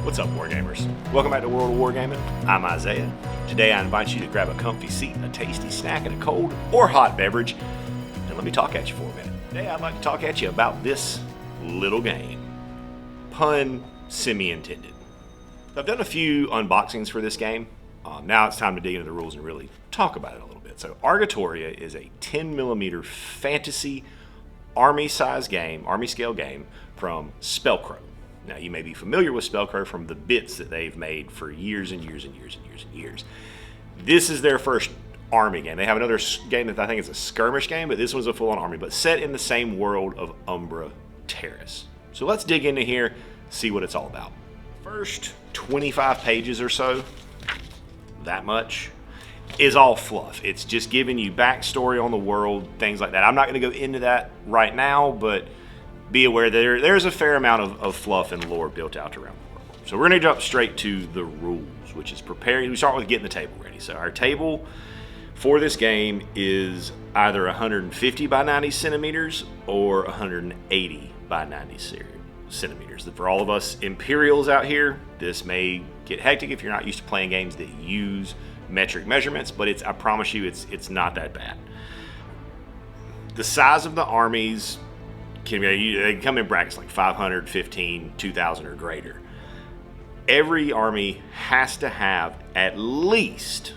What's up, Wargamers? Welcome back to World of Wargaming. I'm Isaiah. Today I invite you to grab a comfy seat, a tasty snack, and a cold or hot beverage, and let me talk at you for a minute. Today I'd like to talk at you about this little game. Pun semi-intended. I've done a few unboxings for this game. Now it's time to dig into the rules and really talk about it a little bit. So Argatoria is a 10mm fantasy army scale game from Spellcrow. Now, you may be familiar with Spellcrow from the bits that they've made for years and years and years and years and years. This is their first army game. They have another game that I think is a skirmish game, but this one's a full-on army, but set in the same world of Umbra Terrace. So let's dig into here, see what it's all about. First 25 pages or so, that much, is all fluff. It's just giving you backstory on the world, things like that. I'm not going to go into that right now, but be aware that there's a fair amount of fluff and lore built out around the world. So we're going to jump straight to the rules, which is preparing. We start with getting the table ready. So our table for this game is either 150 by 90 centimeters or 180 by 90 centimeters. For all of us Imperials out here, this may get hectic if you're not used to playing games that use metric measurements, but I promise you it's not that bad. The size of the armies they come in brackets like 500, 15, 2,000 or greater. Every army has to have at least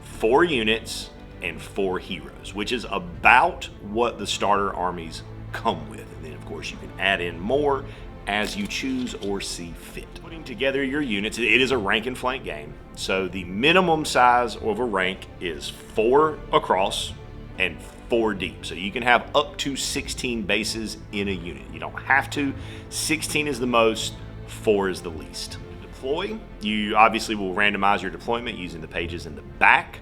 4 units and 4 heroes, which is about what the starter armies come with. And then, of course, you can add in more as you choose or see fit. Putting together your units, it is a rank and flank game. So the minimum size of a rank is 4 across and 4 deep. So you can have up to 16 bases in a unit. You don't have to. 16 is the most, 4 is the least. Deploy, you obviously will randomize your deployment using the pages in the back.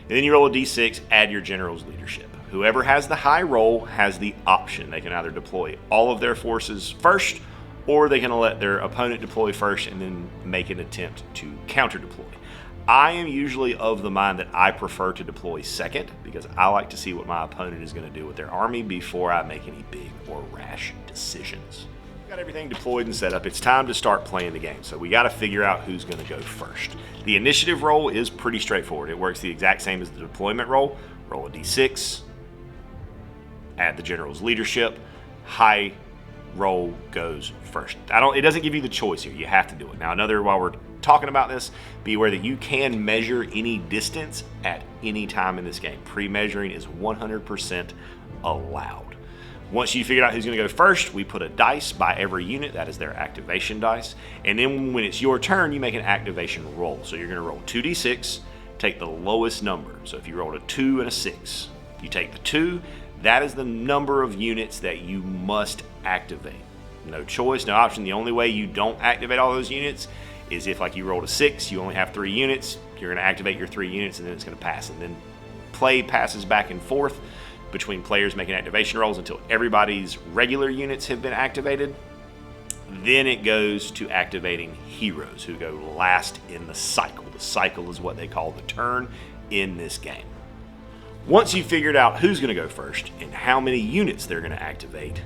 And then you roll a d6, add your general's leadership. Whoever has the high roll has the option. They can either deploy all of their forces first, or they can let their opponent deploy first and then make an attempt to counter deploy. I am usually of the mind that I prefer to deploy second because I like to see what my opponent is going to do with their army before I make any big or rash decisions. Got everything deployed and set up. It's time to start playing the game. So we got to figure out who's going to go first. The initiative roll is pretty straightforward. It works the exact same as the deployment roll. Roll a d6, add the general's leadership, high roll goes first. It doesn't give you the choice here. You have to do it. Now while we're talking about this, be aware that you can measure any distance at any time in this game. Pre-measuring is 100% allowed. Once you figure out who's going to go first, we put a dice by every unit. That is their activation dice. And then when it's your turn, you make an activation roll. So you're going to roll 2d6, take the lowest number. So if you rolled a 2 and a 6, you take the 2. That is the number of units that you must activate. No choice, no option. The only way you don't activate all those units is if, like, you rolled a 6, you only have 3 units, you're going to activate your 3 units and then it's going to pass. And then play passes back and forth between players making activation rolls until everybody's regular units have been activated. Then it goes to activating heroes, who go last in the cycle. The cycle is what they call the turn in this game. Once you've figured out who's going to go first and how many units they're going to activate,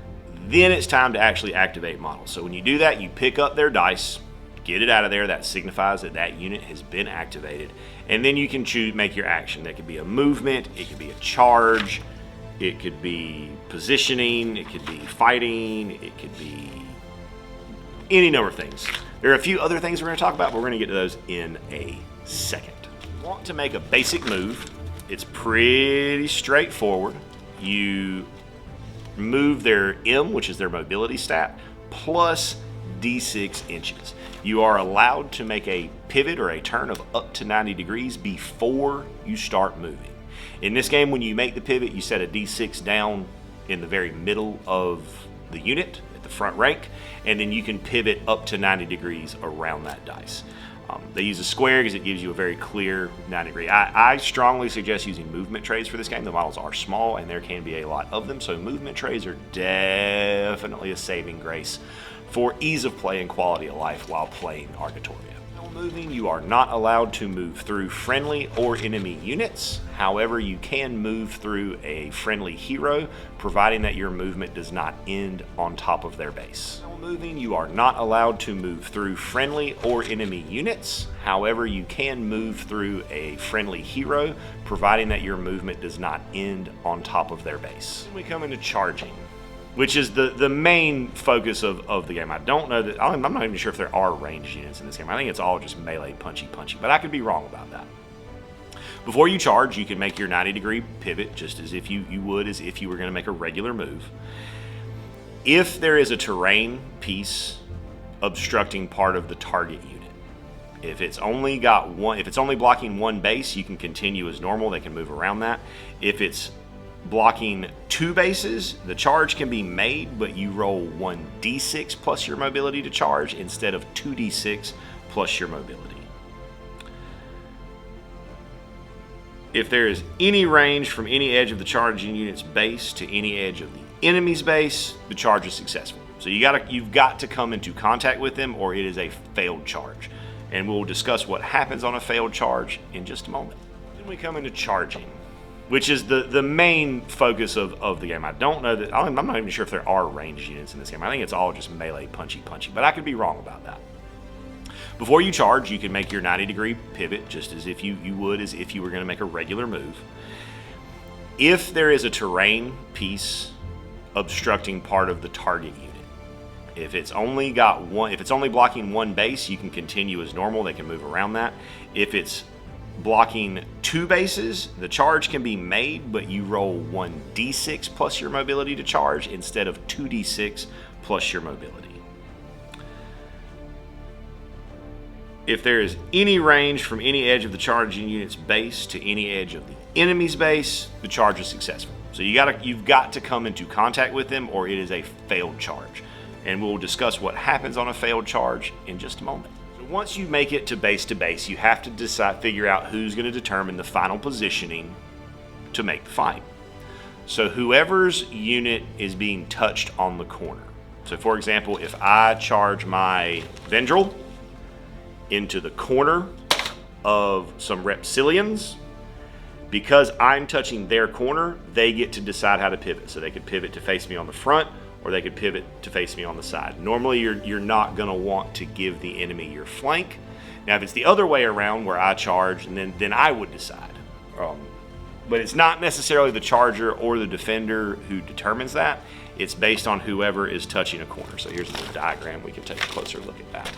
then it's time to actually activate models. So when you do that, you pick up their dice, get it out of there. That signifies that that unit has been activated. And then you can make your action. That could be a movement, it could be a charge, it could be positioning, it could be fighting, it could be any number of things. There are a few other things we're going to talk about, but we're going to get to those in a second. If you want to make a basic move, it's pretty straightforward. You move their M, which is their mobility stat, plus d6 inches. You are allowed to make a pivot or a turn of up to 90 degrees before you start moving. In this game, when you make the pivot, you set a d6 down in the very middle of the unit at the front rank, and then you can pivot up to 90 degrees around that dice. They use a square because it gives you a very clear 90 degree. I strongly suggest using movement trays for this game. The models are small and there can be a lot of them, so movement trays are definitely a saving grace for ease of play and quality of life while playing Argatoria. Moving, you are not allowed to move through friendly or enemy units. However, you can move through a friendly hero, providing that your movement does not end on top of their base. Moving, you are not allowed to move through friendly or enemy units. However, you can move through a friendly hero, providing that your movement does not end on top of their base. Then we come into charging, which is the main focus of the game. I don't know that, I'm not even sure if there are ranged units in this game. I think it's all just melee punchy, but I could be wrong about that. Before you charge, you can make your 90-degree pivot, just as if you would as if you were going to make a regular move. If there is a terrain piece obstructing part of the target unit, if it's only blocking one base, you can continue as normal. They can move around that. If it's blocking two bases, the charge can be made, but you roll 1d6 plus your mobility to charge instead of 2d6 plus your mobility. If there is any range from any edge of the charging unit's base to any edge of the enemy's base, the charge is successful. So you've got to come into contact with them, or it is a failed charge. And we'll discuss what happens on a failed charge in just a moment. Then we come into charging, which is the main focus of the game. I don't know that, I'm not even sure if there are ranged units in this game. I think it's all just melee punchy, but I could be wrong about that. Before you charge, you can make your 90-degree pivot, just as if you would as if you were going to make a regular move. If there is a terrain piece obstructing part of the target unit, if it's only blocking one base, you can continue as normal. They can move around that. If it's blocking two bases, the charge can be made, but you roll 1d6 plus your mobility to charge instead of 2d6 plus your mobility. If there is any range from any edge of the charging unit's base to any edge of the enemy's base, the charge is successful. So you've got to come into contact with them, or it is a failed charge. And we'll discuss what happens on a failed charge in just a moment. So once you make it to base, you have to figure out who's going to determine the final positioning to make the fight. So whoever's unit is being touched on the corner. So for example, if I charge my Vendril into the corner of some Reptilians, because I'm touching their corner, they get to decide how to pivot. So they could pivot to face me on the front, or they could pivot to face me on the side. Normally, you're not going to want to give the enemy your flank. Now, if it's the other way around, where I charge, and then I would decide. But it's not necessarily the charger or the defender who determines that. It's based on whoever is touching a corner. So here's the diagram. We can take a closer look at that.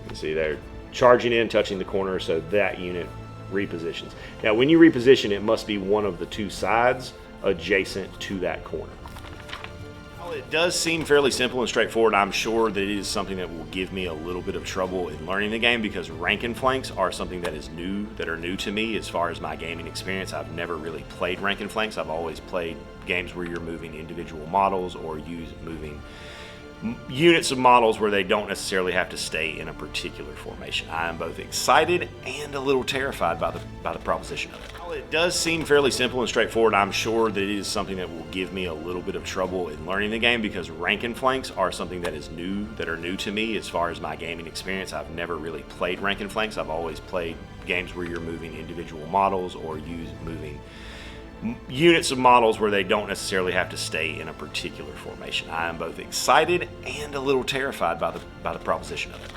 You see they're charging in, touching the corner, so that unit repositions. Now, when you reposition, it must be one of the two sides adjacent to that corner. While it does seem fairly simple and straightforward, I'm sure that it is something that will give me a little bit of trouble in learning the game, because rank and flanks are something that are new to me as far as my gaming experience. I've never really played rank and flanks. I've always played games where you're moving individual models or moving units of models where they don't necessarily have to stay in a particular formation. I am both excited and a little terrified by the proposition of it. While it does seem fairly simple and straightforward, I'm sure that it is something that will give me a little bit of trouble in learning the game, because rank and flanks are something that are new to me as far as my gaming experience. I've never really played rank and flanks. I've always played games where you're moving individual models or moving units of models where they don't necessarily have to stay in a particular formation. I am both excited and a little terrified by the proposition of it.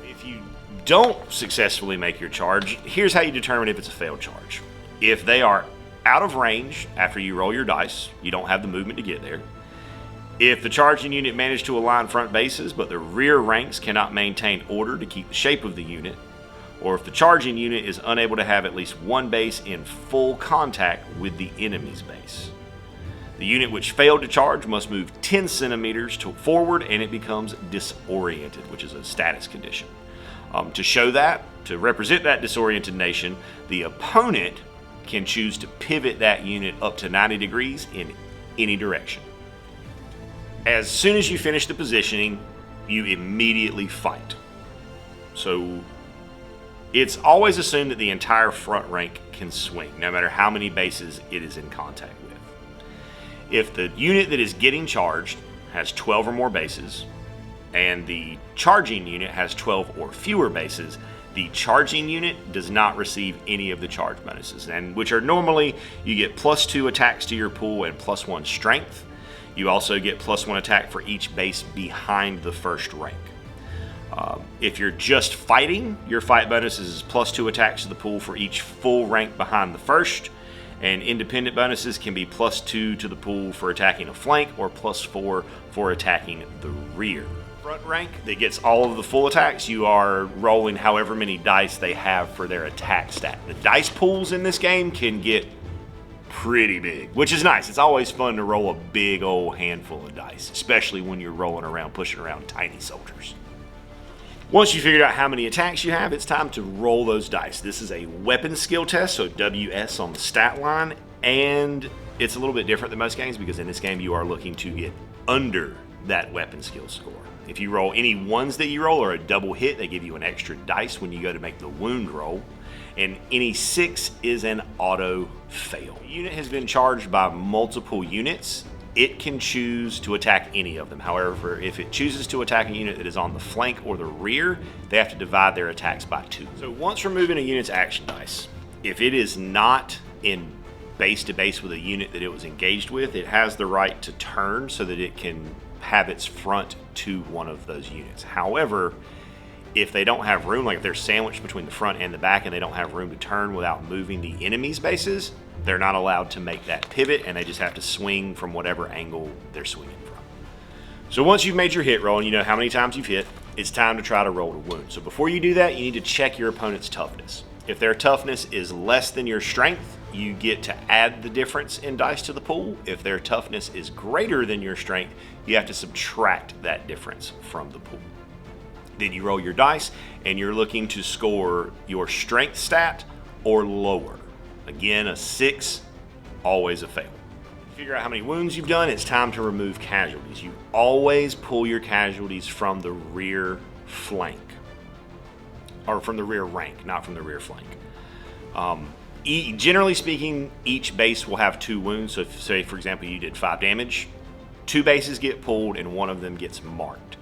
If you don't successfully make your charge, here's how you determine if it's a failed charge. If they are out of range after you roll your dice, you don't have the movement to get there. If the charging unit managed to align front bases, but the rear ranks cannot maintain order to keep the shape of the unit, or if the charging unit is unable to have at least one base in full contact with the enemy's base. The unit which failed to charge must move 10 centimeters forward, and it becomes disoriented, which is a status condition. To represent that disoriented nation, the opponent can choose to pivot that unit up to 90 degrees in any direction. As soon as you finish the positioning, you immediately fight. So it's always assumed that the entire front rank can swing, no matter how many bases it is in contact with. If the unit that is getting charged has 12 or more bases, and the charging unit has 12 or fewer bases, the charging unit does not receive any of the charge bonuses, and which are normally you get +2 attacks to your pool and +1 strength. You also get +1 attack for each base behind the first rank. If you're just fighting, your fight bonus is +2 attacks to the pool for each full rank behind the first, and independent bonuses can be +2 to the pool for attacking a flank or +4 for attacking the rear. Front rank that gets all of the full attacks, you are rolling however many dice they have for their attack stat. The dice pools in this game can get pretty big, which is nice. It's always fun to roll a big old handful of dice, especially when you're rolling around, pushing around tiny soldiers. Once you figured out how many attacks you have, it's time to roll those dice. This is a weapon skill test, so WS on the stat line, and it's a little bit different than most games because in this game you are looking to get under that weapon skill score. If you roll any ones that you roll or a double hit, they give you an extra dice when you go to make the wound roll, and any 6 is an auto fail. The unit has been charged by multiple units. It can choose to attack any of them. However, if it chooses to attack a unit that is on the flank or the rear, they have to divide their attacks by 2. So once removing a unit's action dice, if it is not in base to base with a unit that it was engaged with, it has the right to turn so that it can have its front to one of those units. However, if they don't have room, like if they're sandwiched between the front and the back and they don't have room to turn without moving the enemy's bases, they're not allowed to make that pivot, and they just have to swing from whatever angle they're swinging from. So once you've made your hit roll and you know how many times you've hit, it's time to try to roll to wound. So before you do that, you need to check your opponent's toughness. If their toughness is less than your strength, you get to add the difference in dice to the pool. If their toughness is greater than your strength, you have to subtract that difference from the pool. Then you roll your dice, and you're looking to score your strength stat or lower. Again, a 6, always a fail. Figure out how many wounds you've done, it's time to remove casualties. You always pull your casualties from the rear flank, or from the rear rank, not from the rear flank. Generally speaking, each base will have 2 wounds. So if, say, for example, you did 5 damage, 2 bases get pulled and one of them gets marked.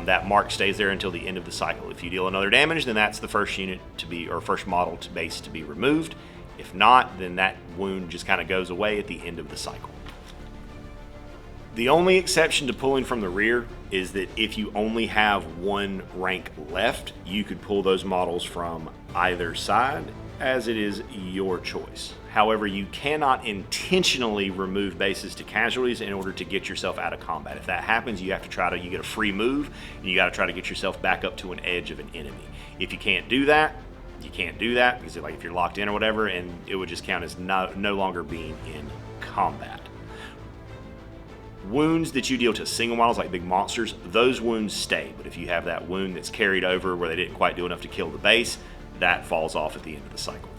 That mark stays there until the end of the cycle. If you deal another damage, then that's the first unit to be, or first model to base to be removed. If not, then that wound just kind of goes away at the end of the cycle. The only exception to pulling from the rear is that if you only have 1 rank left, you could pull those models from either side, as it is your choice. However, you cannot intentionally remove bases to casualties in order to get yourself out of combat. If that happens, you have to you get a free move, and you got to try to get yourself back up to an edge of an enemy. If you can't do that, you can't do that because if you're locked in or whatever, and it would just count as no longer being in combat. Wounds that you deal to single models like big monsters, those wounds stay. But if you have that wound that's carried over where they didn't quite do enough to kill the base, that falls off at the end of the cycle.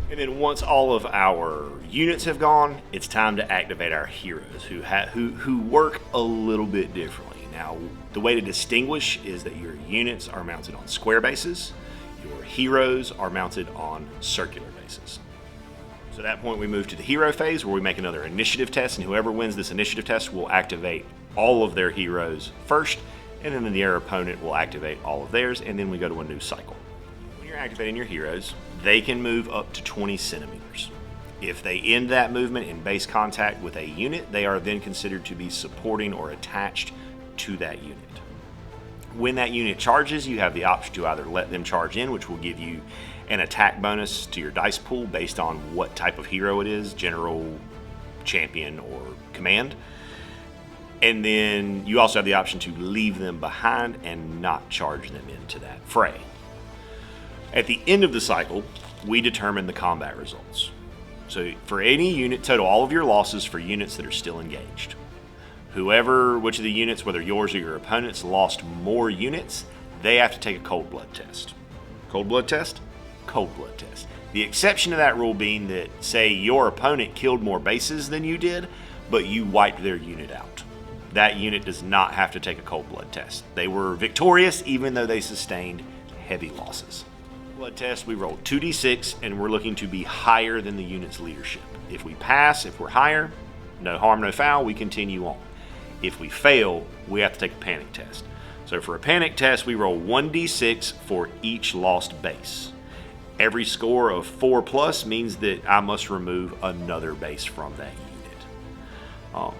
And then once all of our units have gone, it's time to activate our heroes who work a little bit differently. Now, the way to distinguish is that your units are mounted on square bases, your heroes are mounted on circular bases. So at that point, we move to the hero phase where we make another initiative test, and whoever wins this initiative test will activate all of their heroes first, and then their opponent will activate all of theirs, and then we go to a new cycle. When you're activating your heroes, they can move up to 20 centimeters. If they end that movement in base contact with a unit, they are then considered to be supporting or attached to that unit. When that unit charges, you have the option to either let them charge in, which will give you an attack bonus to your dice pool based on what type of hero it is, general, champion, or command. And then you also have the option to leave them behind and not charge them into that fray. At the end of the cycle, we determine the combat results. So for any unit, total all of your losses for units that are still engaged. Which of the units, whether yours or your opponent's, lost more units, they have to take a cold blood test. Cold blood test? Cold blood test. The exception to that rule being that, say, your opponent killed more bases than you did, but you wiped their unit out. That unit does not have to take a cold blood test. They were victorious even though they sustained heavy losses. Blood test, we roll 2d6, and we're looking to be higher than the unit's leadership. If we pass, if we're higher, no harm, no foul, we continue on. If we fail, we have to take a panic test. So for a panic test, we roll 1d6 for each lost base. Every score of 4+ means that I must remove another base from that unit.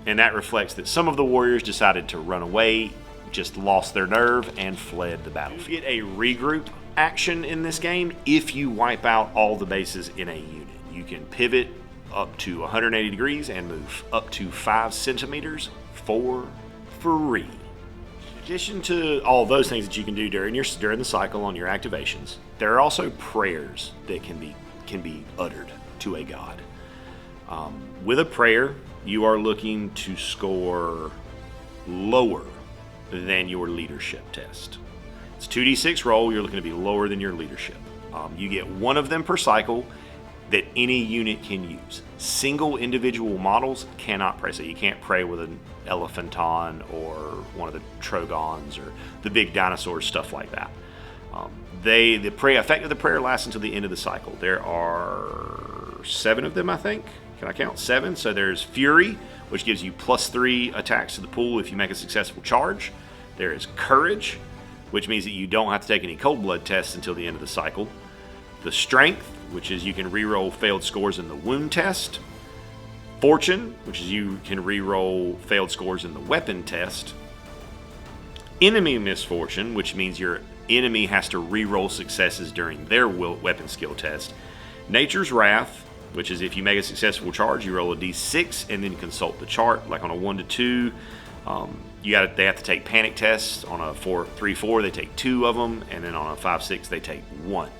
And that reflects that some of the warriors decided to run away, just lost their nerve, and fled the battlefield. You get a regroup action in this game if you wipe out all the bases in a unit. You can pivot up to 180 degrees and move up to 5 centimeters for free. In addition to all those things that you can do during the cycle on your activations, there are also prayers that can be uttered to a god. With a prayer, you are looking to score lower than your leadership test. It's 2d6 roll, you're looking to be lower than your leadership. You get one of them per cycle that any unit can use. Single individual models cannot pray. So you can't pray with an Elephanton or one of the Trogons or the big dinosaurs, stuff like that. The effect of the prayer lasts until the end of the cycle. There are 7 of them, I think. Can I count 7? So there's Fury, which gives you +3 attacks to the pool if you make a successful charge. There is Courage, which means that you don't have to take any cold blood tests until the end of the cycle. The Strength, which is you can reroll failed scores in the wound test. Fortune, which is you can reroll failed scores in the weapon test. Enemy Misfortune, which means your enemy has to reroll successes during their weapon skill test. Nature's Wrath, which is if you make a successful charge, you roll a d6 and then consult the chart. Like on a 1 to 2, they have to take panic tests. On a 3-4, they take 2 of them, and then on a 5-6, they take 1.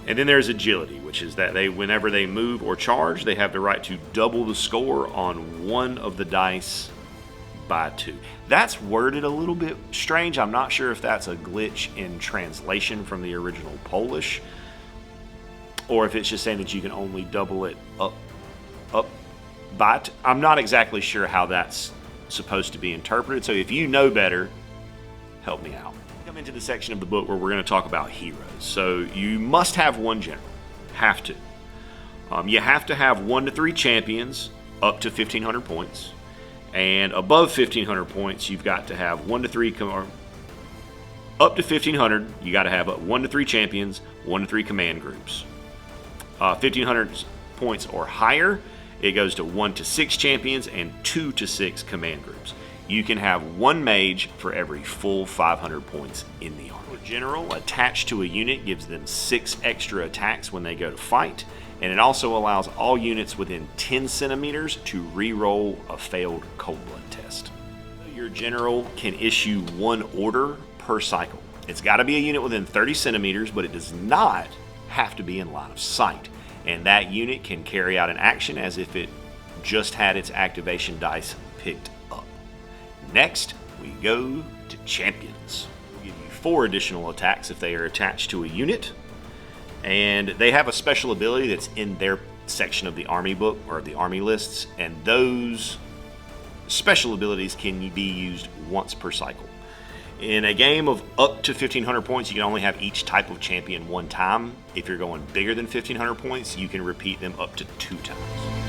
And then there's Agility, which is that whenever they move or charge, they have the right to double the score on one of the dice by 2. That's worded a little bit strange. I'm not sure if that's a glitch in translation from the original Polish, or if it's just saying that you can only double it up by I'm not exactly sure how that's supposed to be interpreted. So if you know better, help me out. Come into the section of the book where we're going to talk about heroes. So you must have one general. Have to. You have to have 1 to 3 champions up to 1,500 points. And above 1,500 points, you've got to have 1 to 3... Up to 1,500, you got to have 1 to 3 champions, 1 to 3 command groups. 1,500 points or higher, it goes to 1 to 6 champions and 2 to 6 command groups. You can have 1 mage for every full 500 points in the army. A general attached to a unit gives them 6 extra attacks when they go to fight, and it also allows all units within 10 centimeters to re-roll a failed cold blood test. Your general can issue 1 order per cycle. It's got to be a unit within 30 centimeters, but it does not have to be in line of sight, and that unit can carry out an action as if it just had its activation dice picked up. Next, we go to champions. We'll give you 4 additional attacks if they are attached to a unit, and they have a special ability that's in their section of the army book or the army lists, and those special abilities can be used once per cycle. In a game of up to 1,500 points, you can only have each type of champion 1 time. If you're going bigger than 1,500 points, you can repeat them up to 2 times.